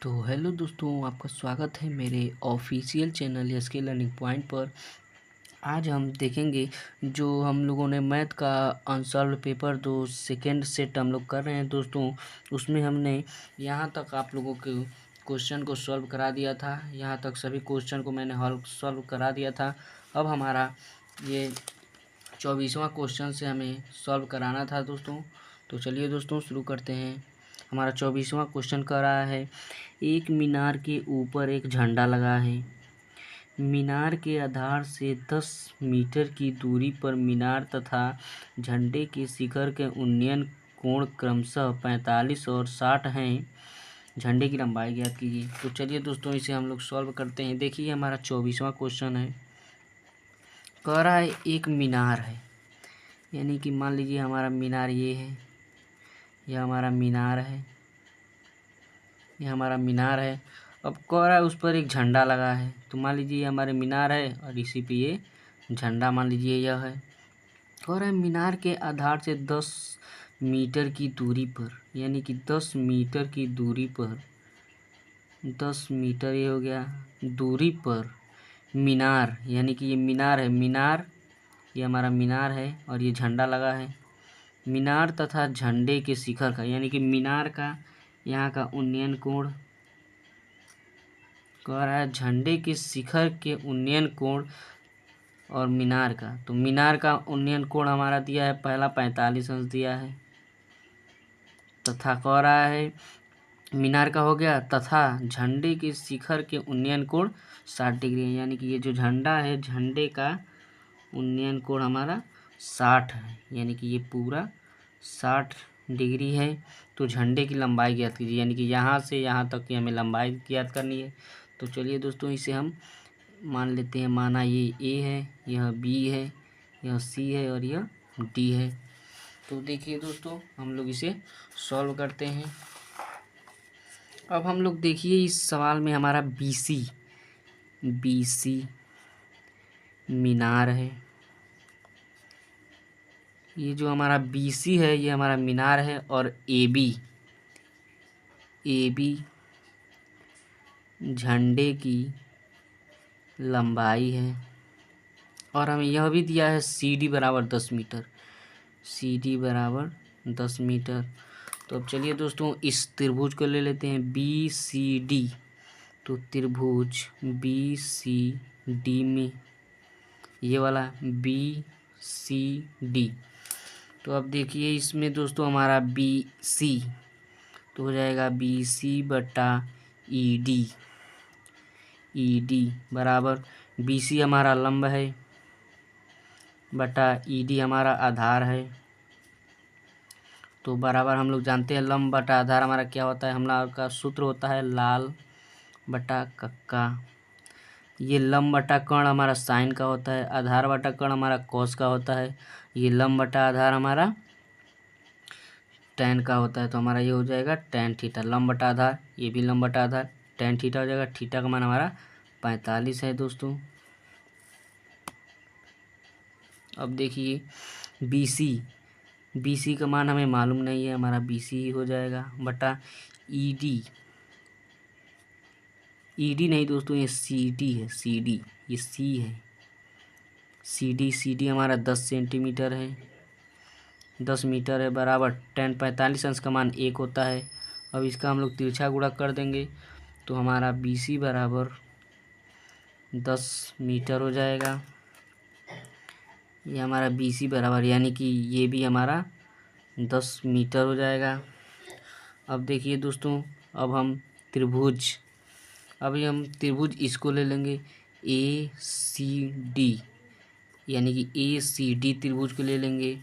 तो हेलो दोस्तों, आपका स्वागत है मेरे official channel SK learning point पर। आज हम देखेंगे जो हम लोगों ने मैथ का अनसॉल्व्ड पेपर दो सेकेंड सेट हम लोग कर रहे हैं दोस्तों। उसमें हमने यहाँ तक आप लोगों के क्वेश्चन को सॉल्व करा दिया था। यहाँ तक सभी क्वेश्चन को मैंने हल सॉल्व करा दिया था। अब हमारा ये 24वां क्वेश्चन से हमें सॉल्व कराना था दोस्तों। तो चलिए दोस्तों शुरू करते हैं। हमारा 24वां क्वेश्चन कर रहा है, एक मीनार के ऊपर एक झंडा लगा है। मीनार के आधार से 10 मीटर की दूरी पर मीनार तथा झंडे के शिखर के उन्नयन कोण क्रमशः 45 और 60 हैं। झंडे की लंबाई ज्ञात कीजिए। तो चलिए दोस्तों इसे हम लोग सॉल्व करते हैं। देखिए हमारा 24वां क्वेश्चन है, कह रहा है एक मीनार है, यानी कि मान लीजिए हमारा मीनार ये है, यह हमारा मीनार है, यह हमारा मीनार है। अब कह रहा है उस पर एक झंडा लगा है। तो मान लीजिए ये हमारे मीनार है और इसी पे ये झंडा मान लीजिए यह है। कह रहा है मीनार के आधार से 10 मीटर की दूरी पर, यानी कि 10 मीटर की दूरी पर, 10 मीटर ये हो गया दूरी पर मीनार, यानी कि ये मीनार है, मीनार ये हमारा मीनार है और ये झंडा लगा है। मीनार तथा झंडे के शिखर का, यानी कि मीनार का यहाँ का उन्नयन कोण, कह रहा है झंडे के शिखर के उन्नयन कोण और मीनार का। तो मीनार का उन्नयन कोण हमारा दिया है पहला 45 अंश दिया है, तथा कह रहा है मीनार का हो गया, तथा झंडे के शिखर के उन्नयन कोण 60 डिग्री है, यानी कि ये जो झंडा है झंडे का उन्नयन कोण हमारा 60 है, यानी कि ये पूरा 60 डिग्री है। तो झंडे की लंबाई ज्ञात कीजिए, यानी कि यहाँ से यहाँ तक की हमें लंबाई ज्ञात करनी है। तो चलिए दोस्तों इसे हम मान लेते हैं, माना ये ए है, यह बी है, यह सी है और यह डी है। तो देखिए दोस्तों हम लोग इसे सॉल्व करते हैं। अब हम लोग देखिए इस सवाल में हमारा BC मीनार है, ये जो हमारा BC है ये हमारा मीनार है, और AB झंडे की लंबाई है। और हमें यह भी दिया है CD बराबर 10 मीटर, CD बराबर 10 मीटर। तो अब चलिए दोस्तों इस त्रिभुज को ले लेते हैं BCD। तो त्रिभुज BCD में ये वाला BCD, तो अब देखिए इसमें दोस्तों हमारा BC तो हो जाएगा BC बटा ED बराबर BC हमारा लंब है बटा ED हमारा आधार है। तो बराबर हम लोग जानते हैं लंब बटा आधार हमारा क्या होता है, हमारा का सूत्र होता है लाल बटा कक्का। ये लंब बटा कर्ण हमारा साइन का होता है, आधार बटा कर्ण हमारा कॉस का होता है, ये लंब बटा आधार हमारा टैन का होता है। तो हमारा ये हो जाएगा टैन थीटा, लंब बटा आधार, ये भी लंब बटा आधार, टैन थीटा हो जाएगा। थीटा का मान हमारा 45 है दोस्तों। अब देखिए BC का मान हमें मालूम नहीं है, हमारा BC ही हो जाएगा बटा ED नहीं दोस्तों, ये CD है, CD ये C है, CD हमारा 10 सेंटीमीटर है, 10 मीटर है बराबर टैन 45 अंश का मान 1 होता है। अब इसका हम लोग तिरछा गुणा कर देंगे तो हमारा BC बराबर 10 मीटर हो जाएगा। ये हमारा BC बराबर, यानी कि ये भी हमारा 10 मीटर हो जाएगा। अब देखिए दोस्तों अब हम त्रिभुज इसको ले लेंगे ACD, यानी कि ACD त्रिभुज को ले लेंगे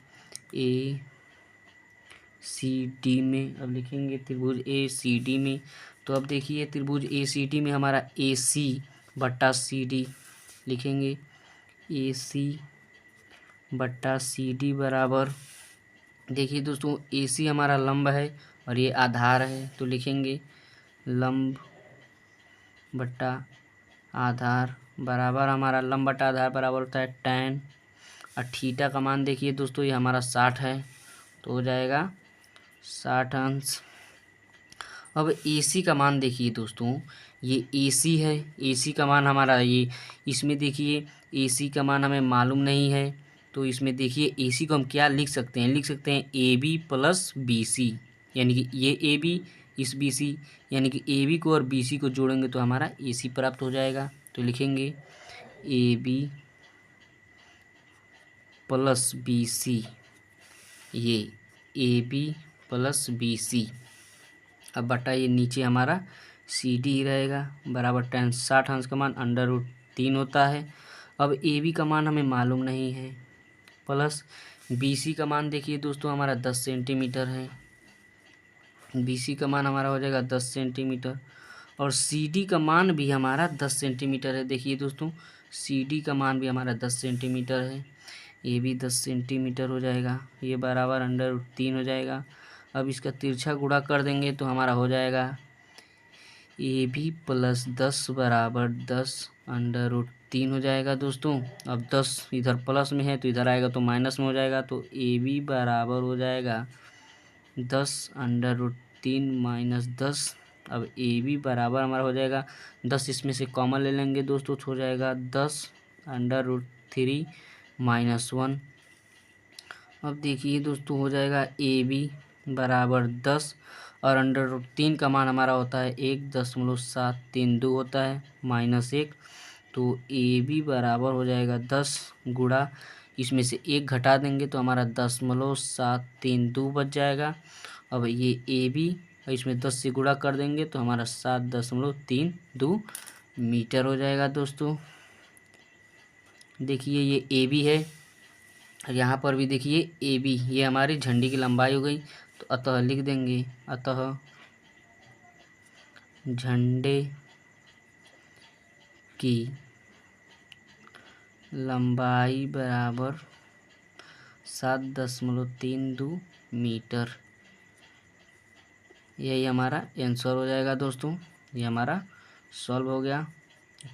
ACD में। अब लिखेंगे त्रिभुज ACD में। तो अब देखिए त्रिभुज ACD में हमारा AC बट्टा CD लिखेंगे, AC बट्टा CD बराबर, देखिए दोस्तों AC हमारा लंब है और ये आधार है, तो लिखेंगे लंब बट्टा आधार बराबर, हमारा लंब बट्टा आधार बराबर होता है टैन, और थीटा का मान देखिए दोस्तों ये हमारा 60 है, तो हो जाएगा 60 अंश। अब AC का मान देखिए दोस्तों, ये AC है, AC का मान हमारा ये, इसमें देखिए AC का मान हमें मालूम नहीं है, तो इसमें देखिए AC को हम क्या लिख सकते हैं, लिख सकते हैं AB प्लस BC, यानी कि ये AB इस BC, यानी कि AB को और BC को जोड़ेंगे तो हमारा AC प्राप्त हो जाएगा। तो लिखेंगे AB प्लस BC, ये AB प्लस BC, अब बटा ये नीचे हमारा CD ही रहेगा, बराबर tan 60 अंश का मान √3 होता है। अब AB का मान हमें मालूम नहीं है, प्लस BC का मान देखिए दोस्तों हमारा 10 सेंटीमीटर है, BC का मान हमारा हो जाएगा 10 सेंटीमीटर, और CD का मान भी हमारा 10 सेंटीमीटर है। देखिए दोस्तों CD का मान भी हमारा 10 सेंटीमीटर है, ये भी 10 सेंटीमीटर हो जाएगा, ये बराबर √3 हो जाएगा। अब इसका तिरछा गुणा कर देंगे तो हमारा हो जाएगा AB प्लस 10 बराबर 10 √3 हो जाएगा दोस्तों। अब 10 इधर प्लस में है तो इधर आएगा तो माइनस में हो जाएगा, तो AB बराबर हो जाएगा 10 √3 माइनस 10। अब AB बराबर हमारा हो जाएगा 10, इसमें से कॉमन ले लेंगे दोस्तों तो हो जाएगा 10 √3 माइनस 1। अब देखिए दोस्तों हो जाएगा AB बराबर 10 और √3 का मान हमारा होता है 1.732 होता है माइनस 1, तो AB बराबर हो जाएगा 10 गुणा, इसमें से 1 घटा देंगे तो हमारा 0.732 बच जाएगा। अब ये AB इसमें 10 से गुणा कर देंगे तो हमारा 7.32 मीटर हो जाएगा दोस्तों। देखिए ये AB है, यहाँ पर भी देखिए AB, ये हमारी झंडी की लंबाई हो गई, तो अतः लिख देंगे, अतः झंडे की लंबाई बराबर 7.32 मीटर। यही हमारा आंसर हो जाएगा दोस्तों, ये हमारा सॉल्व हो गया।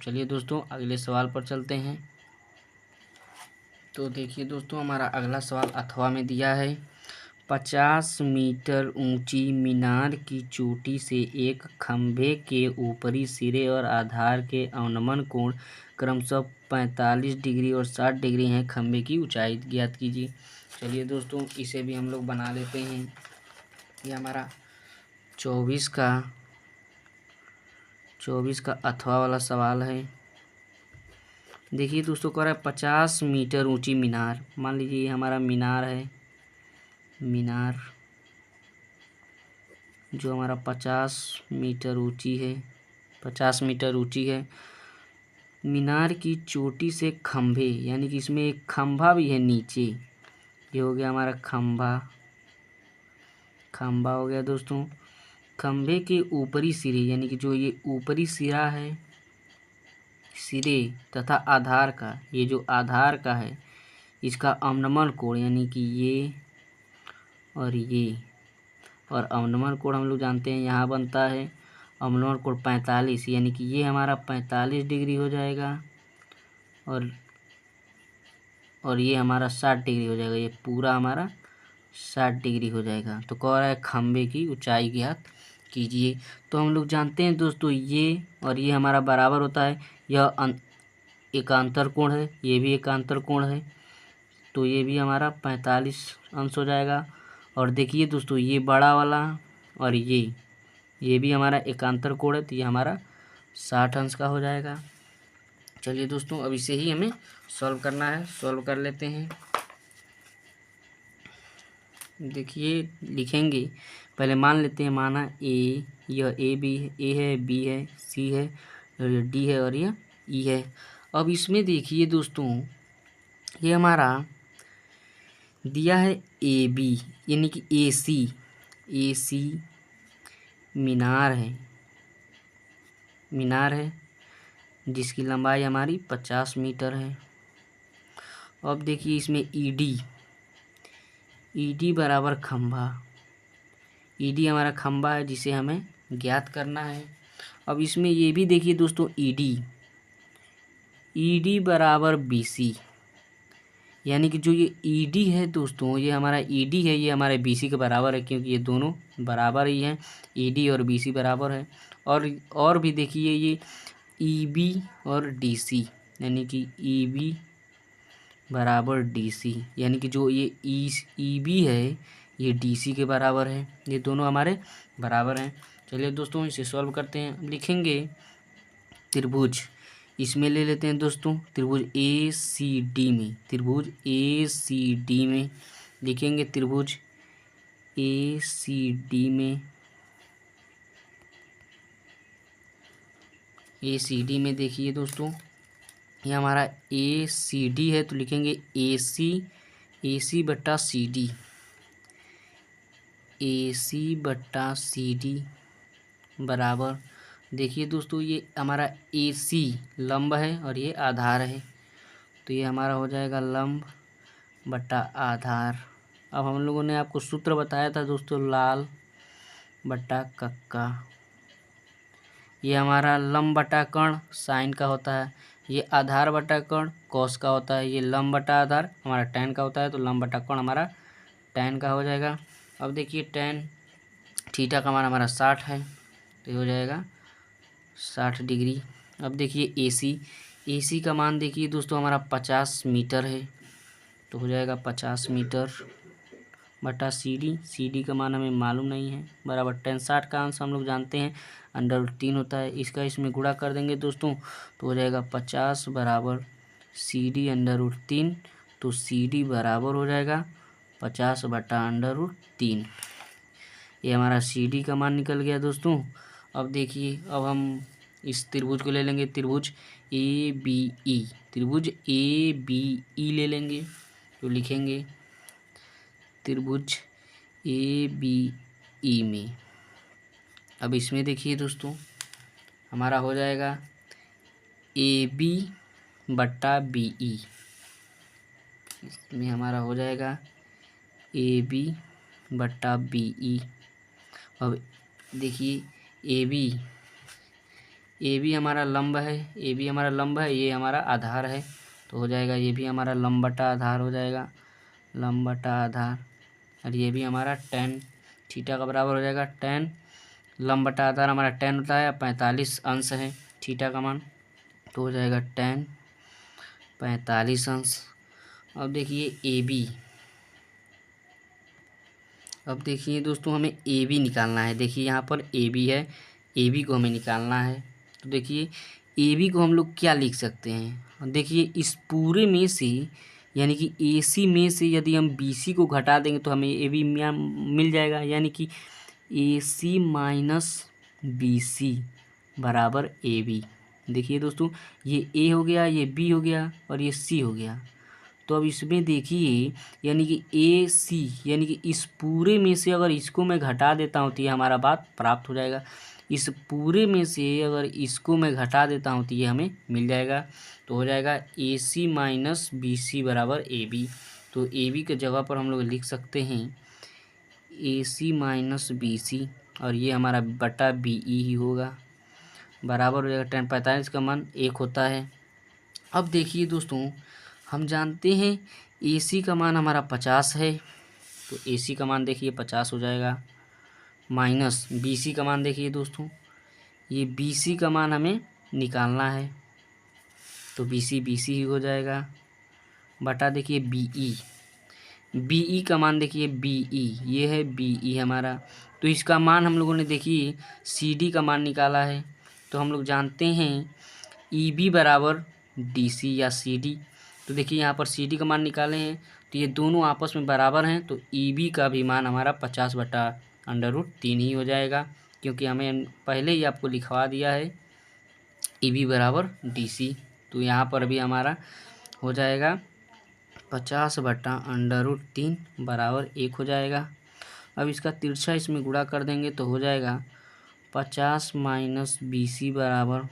चलिए दोस्तों अगले सवाल पर चलते हैं। तो देखिए दोस्तों हमारा अगला सवाल अथवा में दिया है, 50 मीटर ऊंची मीनार की चोटी से एक खंभे के ऊपरी सिरे और आधार के अवनमन कोण क्रमशः 45 डिग्री और 60 डिग्री हैं, खंभे की ऊंचाई ज्ञात कीजिए। चलिए दोस्तों इसे भी हम लोग बना लेते हैं। ये हमारा 24 का अथवा वाला सवाल है। देखिए दोस्तों कह रहा है 50 मीटर ऊंची मीनार, मान लीजिए ये हमारा मीनार है, मीनार जो हमारा 50 मीटर ऊंची है, 50 मीटर ऊंची है। मीनार की चोटी से खंभे, यानी कि इसमें एक खंभा भी है नीचे, ये हो गया हमारा खंभा, खंभा हो गया दोस्तों। खंभे के ऊपरी सिरे, यानी कि जो ये ऊपरी सिरा है, सिरे तथा आधार का, ये जो आधार का है इसका अवनमन कोण, यानी कि ये और ये, और अवनमन कोण हम लोग जानते हैं यहाँ बनता है अवनमन कोण 45, यानी कि ये हमारा 45 डिग्री हो जाएगा और ये हमारा 60 डिग्री हो जाएगा, ये पूरा हमारा 60 डिग्री हो जाएगा। तो कह रहा है खंभे की ऊंचाई ज्ञात कीजिए। तो हम लोग जानते हैं दोस्तों ये और ये हमारा बराबर होता है, यह एकांतर कोण है, ये भी एकांतर कोण है, तो ये भी हमारा 45 अंश हो जाएगा। और देखिए दोस्तों ये बड़ा वाला और ये भी हमारा एकांतर कोण है, तो ये हमारा 60 अंश का हो जाएगा। चलिए दोस्तों अब इसे ही हमें सॉल्व करना है, सॉल्व कर लेते हैं। देखिए लिखेंगे, पहले मान लेते हैं, माना ए, यह ए है, बी है, सी है, और डी है और यह ई है। अब इसमें देखिए दोस्तों ये हमारा दिया है ए बी, यानी कि ए सी मीनार है जिसकी लंबाई हमारी 50 मीटर है। अब देखिए इसमें ईडी बराबर खंभा, ईडी हमारा खंभा है जिसे हमें ज्ञात करना है। अब इसमें ये भी देखिए दोस्तों ईडी बराबर बीसी, यानी कि जो ये ईडी है दोस्तों, ये हमारा ईडी है, ये हमारे बीसी के बराबर है, क्योंकि ये दोनों बराबर ही हैं, ईडी और बीसी बराबर है। और भी देखिए ये ईबी और डीसी, यानी कि ईबी बराबर डीसी, यानी कि जो ये ईबी है ये डीसी के बराबर है, ये दोनों हमारे बराबर हैं। चलिए दोस्तों इसे सॉल्व करते हैं। अब लिखेंगे त्रिभुज, इसमें ले लेते हैं दोस्तों त्रिभुज ए सी डी में, त्रिभुज ए सी डी में लिखेंगे त्रिभुज ए सी डी में, ए सी डी में देखिए दोस्तों ये हमारा ए सी डी है, तो लिखेंगे ए सी बट्टा सी डी, ए सी बट्टा सी डी बराबर, देखिए दोस्तों ये हमारा ए सी लंब है और ये आधार है, तो ये हमारा हो जाएगा लंब बट्टा आधार। अब हम लोगों ने आपको सूत्र बताया था दोस्तों, लाल बट्टा कक्का, ये हमारा लंब बटा कर्ण साइन का होता है, ये आधार बटा कर्ण कॉस का होता है, ये लंब बटा आधार हमारा टैन का होता है, तो लंब बटा कर्ण हमारा टैन का हो जाएगा। अब देखिए टैन थीटा का मान हमारा 60 है, तो ये हो जाएगा 60 डिग्री। अब देखिए एसी का मान देखिए दोस्तों हमारा 50 मीटर है, तो हो जाएगा 50 मीटर बटा सी डी का मान हमें मालूम नहीं है, बराबर tan 60 का आंसर हम लोग जानते हैं √3 होता है, इसका इसमें गुणा कर देंगे दोस्तों तो हो जाएगा 50 बराबर CD√3, तो CD बराबर हो जाएगा 50 बटा √3, ये हमारा CD का मान निकल गया दोस्तों। अब देखिए अब हम इस त्रिभुज को ले लेंगे, त्रिभुज ABE, त्रिभुज ABE ले लेंगे, तो लिखेंगे त्रिभुज ABE में। अब इसमें देखिए दोस्तों हमारा हो जाएगा AB बट्टा BE, इसमें हमारा हो जाएगा AB बट्टा BE। अब देखिए AB हमारा लंब है, AB हमारा लंब है, ये हमारा आधार है, तो हो जाएगा ये भी हमारा लंब बटा आधार हो जाएगा, लंब बटा आधार, और ये भी हमारा tan थीटा का बराबर हो जाएगा tan लंब बटा आधार हमारा tan होता है, 45 अंश है थीटा का मान, तो हो जाएगा tan 45 अंश। अब देखिए AB, अब देखिए दोस्तों हमें AB निकालना है, देखिए यहाँ पर AB है, AB को हमें निकालना है, तो देखिए AB को हम लोग क्या लिख सकते हैं, देखिए इस पूरे में से यानी कि AC में से यदि हम BC को घटा देंगे तो हमें AB मिल जाएगा, यानी कि AC माइनस BC बराबर AB। देखिए दोस्तों ये A हो गया, ये B हो गया और ये C हो गया, तो अब इसमें देखिए यानी कि AC यानी कि इस पूरे में से अगर इसको मैं घटा देता हूँ तो ये हमारा बात प्राप्त हो जाएगा, इस पूरे में से अगर इसको मैं घटा देता हूँ तो ये हमें मिल जाएगा, तो हो जाएगा AC माइनस BC बराबर AB। तो AB के जगह पर हम लोग लिख सकते हैं AC माइनस BC, और ये हमारा बटा BE ही होगा, बराबर हो जाएगा tan 45 का मान 1 होता है। अब देखिए दोस्तों हम जानते हैं AC का मान हमारा 50 है, तो AC का मान देखिए 50 हो जाएगा, माइनस BC का मान देखिए दोस्तों ये BC का मान हमें निकालना है, तो BC ही हो जाएगा, बटा देखिए BE का मान देखिए BE, ये है BE हमारा, तो इसका मान हम लोगों ने देखिए CD का मान निकाला है, तो हम लोग जानते हैं EB बराबर DC या CD, तो देखिए यहाँ पर CD का मान निकाले हैं तो ये दोनों आपस में बराबर हैं, तो EB का भी मान हमारा 50 बटा √3 ही हो जाएगा, क्योंकि हमें पहले ही आपको लिखवा दिया है EB बराबर DC, तो यहाँ पर भी हमारा हो जाएगा 50 बटा √3 बराबर 1 हो जाएगा। अब इसका तिरछा इसमें गुणा कर देंगे तो हो जाएगा 50 माइनस BC बराबर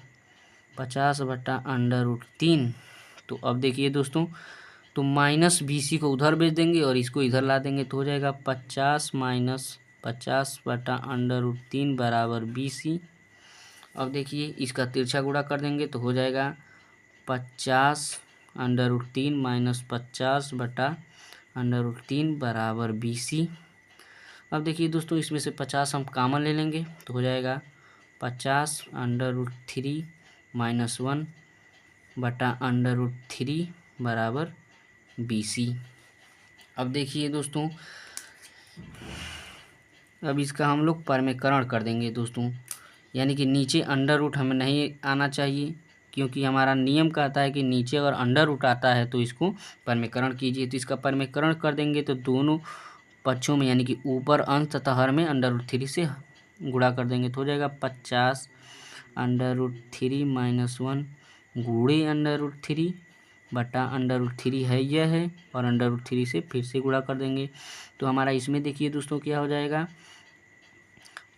50 बटा √3। तो अब देखिए दोस्तों तो माइनस BC को उधर भेज देंगे और इसको इधर ला देंगे, तो हो जाएगा 50 माइनस 50 बटा √3 बराबर BC। अब देखिए इसका तिरछा गुणा कर देंगे तो हो जाएगा 50 अंडर रूट 3 माइनस 50/अंडर रूट 3 बराबर BC। अब देखिए दोस्तों, इसमें से 50 हम कॉमन ले लेंगे तो हो जाएगा 50/√3 माइनस 1/√3 बराबर BC। अब देखिए दोस्तों, अब इसका हम लोग परमीकरण कर देंगे दोस्तों, यानी कि नीचे अंडर रूट हमें नहीं आना चाहिए, क्योंकि हमारा नियम कहता है कि नीचे अगर अंडर रूट आता है तो इसको परमीकरण कीजिए। तो इसका परमीकरण कर देंगे तो दोनों पक्षों में यानी कि ऊपर अंश तथा हर में अंडर रूट 3 से गुणा कर देंगे तो हो जाएगा 50/√3 माइनस 1 गुणे अंडर रूट 3 बटा अंडर रूट 3 है यह है, और अंडर रूट 3 से फिर से गुणा कर देंगे। तो हमारा इसमें देखिए दोस्तों क्या हो जाएगा,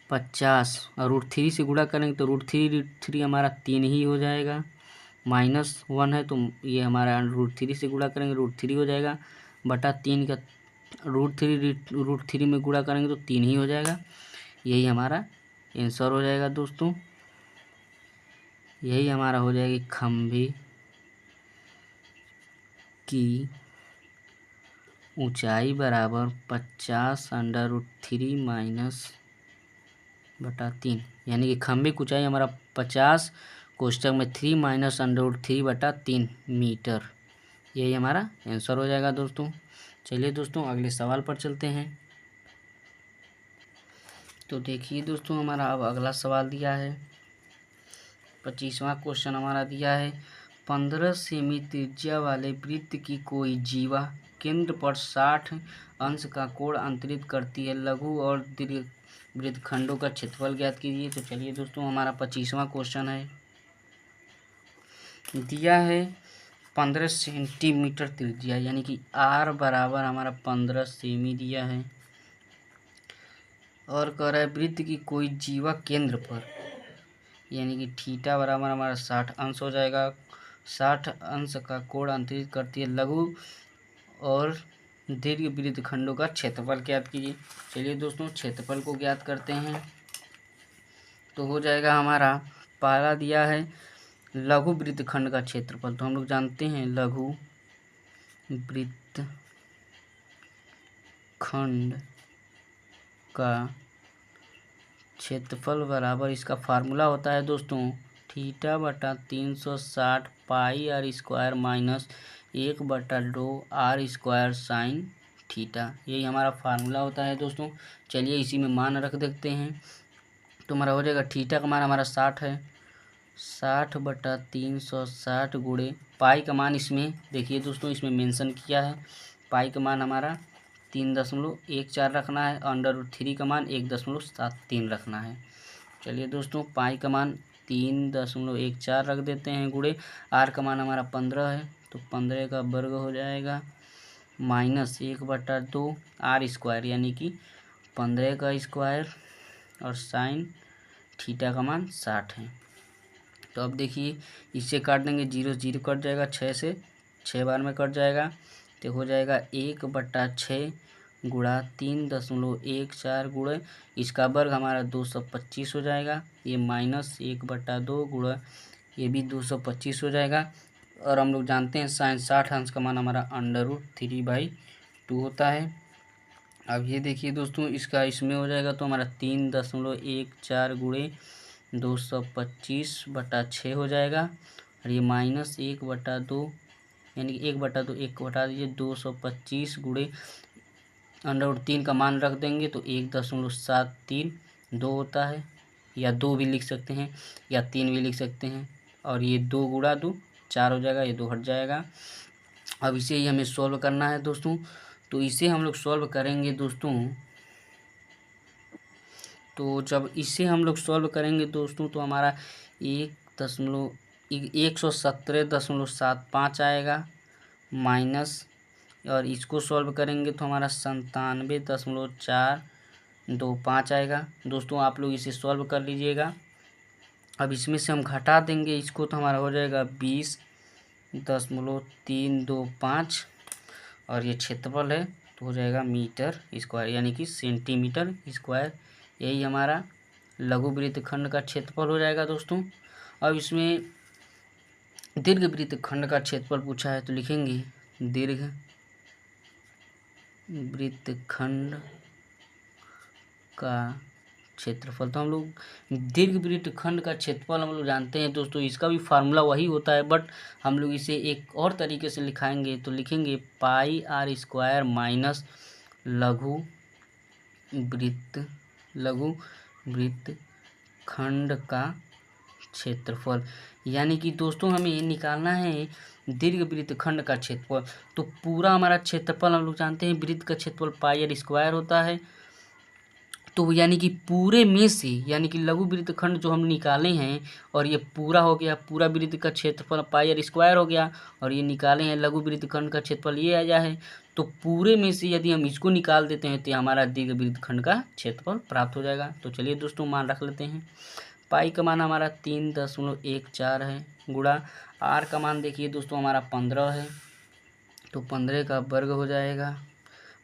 50 और √3 से गुणा करेंगे तो √3 हमारा 3 ही हो जाएगा, माइनस 1 है तो ये हमारा √3 से गुणा करेंगे √3 हो जाएगा, बटा 3 का √3 में गुणा करेंगे तो 3 ही हो जाएगा। यही हमारा आंसर हो जाएगा दोस्तों। यही हमारा हो जाएगी खंभे की ऊंचाई बराबर 50/√3 माइनस बटा 3, यानी कि खंभे की ऊंचाई हमारा 50 कोष्टक में 3 माइनस अंडर रूट 3 बटा 3 मीटर। यही हमारा आंसर हो जाएगा दोस्तों। चलिए दोस्तों, अगले सवाल पर चलते हैं। तो देखिए दोस्तों, हमारा अब अगला सवाल दिया है, 25वां क्वेश्चन हमारा दिया है, 15 सेमी त्रिज्या वाले वृत्त की कोई जीवा केंद्र पर 60 अंश का कोण अंतरित करती है, लघु और दीर्घ वृत्तखंडों का क्षेत्रफल ज्ञात कीजिए। तो चलिए दोस्तों, हमारा 25वां क्वेश्चन है, दिया है 15 सेंटीमीटर त्रिज्या, यानी कि R बराबर हमारा 15 सेमी दिया है, और कह रहा है वृत्त की कोई जीवा केंद्र पर, यानी कि थीटा बराबर हमारा 60 अंश हो जाएगा। 60 अंश का कोण अंतरित करती है, लघु और दीर्घ वृत्तखंडों का क्षेत्रफल ज्ञात कीजिए। चलिए दोस्तों, क्षेत्रफल को ज्ञात करते हैं। तो हो जाएगा हमारा, पहला दिया है लघु वृत्तखंड का क्षेत्रफल, तो हम लोग जानते हैं लघु वृत्तखंड का क्षेत्रफल बराबर, इसका फार्मूला होता है दोस्तों थीटा बटा 360 पाई r square minus 1/2 r² sine theta. यही हमारा फार्मूला होता है दोस्तों। चलिए इसी में मान रख देते हैं, तो हमारा हो जाएगा थीटा का मान हमारा 60 है, 60/360 गुणे पाई का मान, इसमें देखिए दोस्तों इसमें मेंशन किया है, पाई का मान हमारा 3.14 रखना है, अंडर रूट 3 का मान 1.73 रखना है। चलिए दोस्तों, पाई का मान 3.14 रख देते हैं, गुणे आर का मान हमारा 15 है, तो 15 का वर्ग हो जाएगा, माइनस 1/2 r², यानी कि 15 का स्क्वायर, और साइन थीटा का मान 60 है। तो अब देखिए इससे काट देंगे, 0 0 कट जाएगा, 6 से 6 बार में कट जाएगा, तो हो जाएगा 1/6 गुणा 3.14 गुणे इसका वर्ग हमारा 225 हो जाएगा, ये माइनस 1/2 गुणा ये भी 225 हो जाएगा। और हम लोग जानते हैं साइन 60 अंश का मान हमारा अंडर रूट 3/2 होता है। अब ये देखिए दोस्तों, इसका इसमें हो जाएगा तो हमारा 3.14 गुणे 225/6 हो जाएगा, और ये माइनस 1/2, यानी कि 1/2 1 घटा दीजिए, 225 गुणे अंडर रूट 3 का मान रख देंगे तो 1.732 होता है, या 2 भी लिख सकते हैं या 3 भी लिख सकते हैं, और ये 2 गुणा 2 4 हो जाएगा, ये 2 हट जाएगा। अब इसे ही हमें सॉल्व करना है दोस्तों, तो इसे हम लोग सॉल्व करेंगे दोस्तों, तो जब इसे हम लोग सॉल्व करेंगे दोस्तों तो हमारा 117.75 आएगा, माइनस, और इसको सॉल्व करेंगे तो हमारा 97.425 आएगा। दोस्तों आप लोग इसे सॉल्व कर लीजिएगा। अब इसमें से हम घटा देंगे इसको तो हमारा हो जाएगा 20.325, और ये क्षेत्रफल है तो हो जाएगा मीटर स्क्वायर, यानी कि सेंटीमीटर स्क्वायर। यही हमारा लघु वृत्तखंड का क्षेत्रफल हो जाएगा दोस्तों। अब इसमें दीर्घ वृत्तखंड का क्षेत्रफल पूछा है तो लिखेंगे दीर्घ वृत्तखंड का क्षेत्रफल। तो हम लोग दीर्घ वृत्तखंड का क्षेत्रफल हम लोग जानते हैं दोस्तों, इसका भी फार्मूला वही होता है, बट हम लोग इसे एक और तरीके से लिखाएंगे तो लिखेंगे पाई आर स्क्वायर माइनस लघु वृत्तखंड का क्षेत्रफल। यानी कि दोस्तों हमें निकालना है दीर्घ वृत्तखंड का क्षेत्रफल। तो पूरा हमारा क्षेत्रफल हम लोग जानते हैं वृत्त का क्षेत्रफल पाई आर स्क्वायर होता है, तो यानी कि पूरे में से, यानी कि लघु वृत्तखंड जो हम निकाले हैं और ये पूरा हो गया, पूरा वृत्त का क्षेत्रफल पाई आर स्क्वायर हो गया, और ये निकाले हैं लघु वृत्तखंड का क्षेत्रफल ये आया है, तो पूरे में से यदि हम इसको निकाल देते हैं तो हमारा दीर्घ वृत्तखंड का क्षेत्रफल प्राप्त हो जाएगा। तो चलिए दोस्तों मान रख लेते हैं। पाई का मान हमारा 3.14 है, गुणा आर का मान देखिए दोस्तों हमारा 15 है, तो 15 का वर्ग हो जाएगा,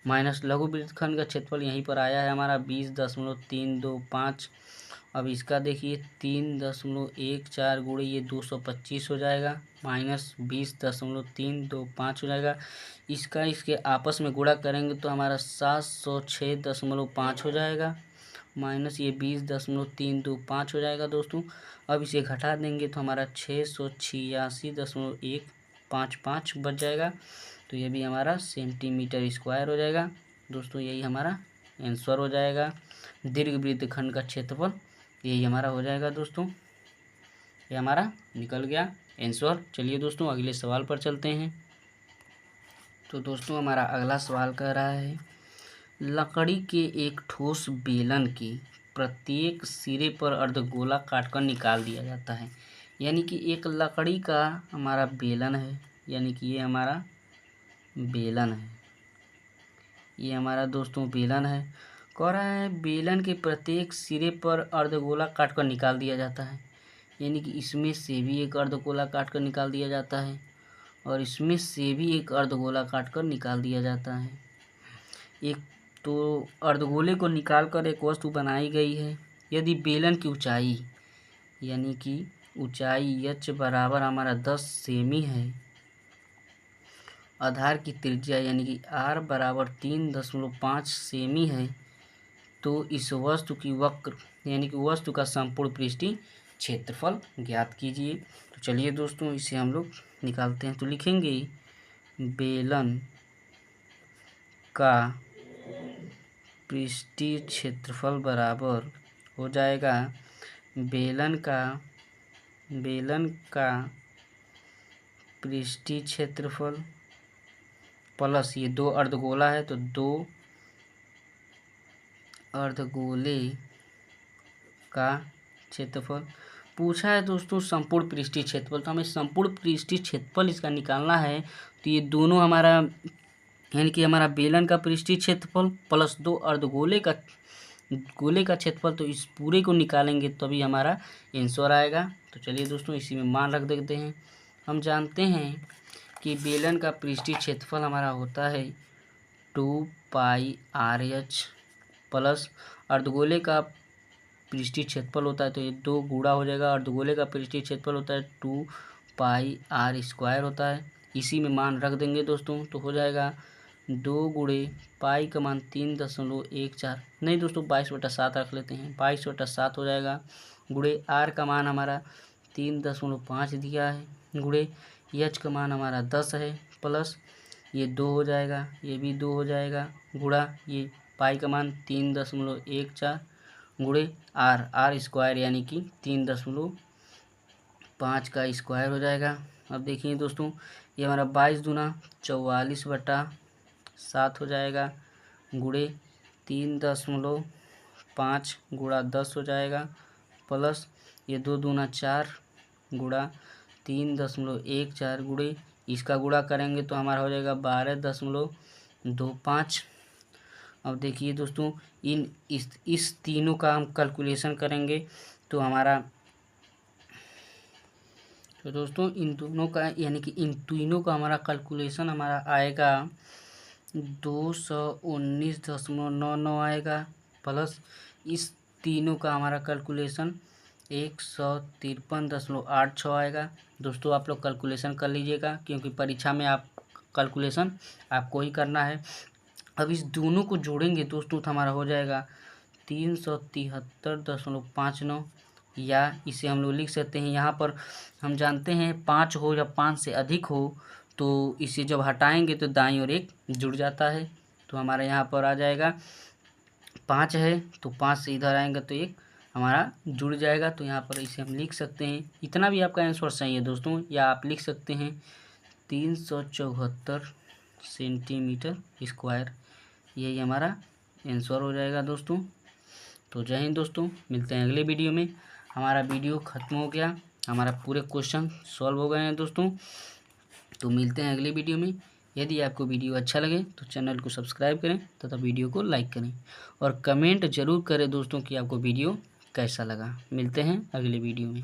माइनस लघु वृत्तखंड का क्षेत्रफल यहीं पर आया है हमारा 20.325। अब इसका देखिए 3.14 गुणे ये 225 हो जाएगा, माइनस 20.325 हो जाएगा। इसका इसके आपस में गुणा करेंगे तो हमारा 706.5 हो जाएगा, माइनस ये 20.325 हो जाएगा दोस्तों। अब इसे घटा देंगे तो हमारा 686.155 बच जाएगा, तो ये भी हमारा सेंटीमीटर स्क्वायर हो जाएगा दोस्तों। यही हमारा आंसर हो जाएगा दीर्घ वृत्तखंड का क्षेत्रफल, यही हमारा हो जाएगा दोस्तों, ये हमारा निकल गया आंसर। चलिए दोस्तों अगले सवाल पर चलते हैं। तो दोस्तों हमारा अगला सवाल कह रहा है लकड़ी के एक ठोस बेलन के प्रत्येक सिरे पर अर्धगोला काटकर निकाल दिया जाता है। यानी कि एक लकड़ी का हमारा बेलन है, यानी कि ये हमारा बेलन है, ये हमारा दोस्तों बेलन है। कह रहा है बेलन के प्रत्येक सिरे पर अर्धगोला काटकर निकाल दिया जाता है, यानी कि इसमें से भी एक अर्धगोला काटकर निकाल दिया जाता है और इसमें से भी एक अर्धगोला काटकर निकाल दिया जाता है। एक तो अर्धगोले को निकालकर एक वस्तु बनाई गई है। यदि बेलन की ऊंचाई, यानी कि ऊंचाई h बराबर हमारा 10 सेमी है, आधार की त्रिज्या यानी कि r बराबर 3.5 सेमी है, तो इस वस्तु की वक्र यानी कि वस्तु का संपूर्ण पृष्ठीय क्षेत्रफल ज्ञात कीजिए। तो चलिए दोस्तों इसे हम लोग निकालते हैं। तो लिखेंगे बेलन का पृष्ठीय क्षेत्रफल बराबर हो जाएगा बेलन का पृष्ठीय क्षेत्रफल प्लस ये दो अर्धगोला है तो दो अर्धगोले का क्षेत्रफल। पूछा है दोस्तों संपूर्ण पृष्ठीय क्षेत्रफल, तो हमें संपूर्ण पृष्ठीय क्षेत्रफल इसका निकालना है। तो ये दोनों हमारा यानी कि हमारा बेलन का पृष्ठीय क्षेत्रफल प्लस दो अर्धगोले का क्षेत्रफल, तो इस पूरे को निकालेंगे तभी हमारा आंसर आएगा। तो चलिए दोस्तों इसी में मान रख देते हैं। हम जानते हैं कि बेलन का पृष्ठीय क्षेत्रफल हमारा होता है 2πRh प्लस अर्धगोले का पृष्ठीय क्षेत्रफल होता है, तो ये दो गुणा हो जाएगा, अर्धगोले का पृष्ठीय क्षेत्रफल होता है 2πr² होता है। इसी में मान रख देंगे दोस्तों, तो हो जाएगा 2 गुणे पाई का मान 3.14, नहीं दोस्तों 22/7 रख लेते हैं, 22/7 हो जाएगा, गुणे आर का मान हमारा 3.5 दिया है, गुणे एच का मान हमारा 10 है, प्लस ये 2 हो जाएगा, ये भी 2 हो जाएगा, गुणा ये पाई का मान 3.14 गुणे आर स्क्वायर यानी कि 3.5 का स्क्वायर हो जाएगा। अब देखिए दोस्तों ये हमारा 22 दूना 44/7 हो जाएगा, गुणे 3.5 गुणा 10 हो जाएगा, प्लस ये 2 दूना 4 गुणा 3.14 गुणे इसका गुणा करेंगे तो हमारा हो जाएगा 12.25। अब देखिए दोस्तों इस तीनों का हम कैलकुलेशन करेंगे तो हमारा, तो दोस्तों इन दोनों का यानी कि इन तीनों का हमारा कैलकुलेशन हमारा आएगा 219.99 आएगा, प्लस इस तीनों का हमारा कैलकुलेशन 153.86 आएगा। दोस्तों आप लोग कैलकुलेशन कर लीजिएगा, क्योंकि परीक्षा में आप कैलकुलेशन आपको ही करना है। अब इस दोनों को जोड़ेंगे दोस्तों तो हमारा हो जाएगा 373.59, या इसे हम लोग लिख सकते हैं, यहाँ पर हम जानते हैं 5 हो या 5 से अधिक हो तो इसे जब हटाएंगे तो दाईं ओर एक जुड़ जाता है। तो हमारा यहाँ पर आ जाएगा 5 है तो 5 से इधर आएंगे तो एक हमारा जुड़ जाएगा। तो यहाँ पर इसे हम लिख सकते हैं, इतना भी आपका आंसर सही है दोस्तों, या आप लिख सकते हैं 374 सेंटीमीटर स्क्वायर, यही हमारा आंसर हो जाएगा दोस्तों। तो जय हिंद दोस्तों, मिलते हैं अगले वीडियो में। हमारा वीडियो ख़त्म हो गया, हमारा पूरे क्वेश्चन सॉल्व हो गए हैं दोस्तों। तो मिलते हैं अगले वीडियो में। यदि आपको वीडियो अच्छा लगे तो चैनल को सब्सक्राइब करें तथा वीडियो को लाइक करें, और कमेंट ज़रूर करें दोस्तों कि आपको वीडियो कैसा लगा। मिलते हैं अगले वीडियो में।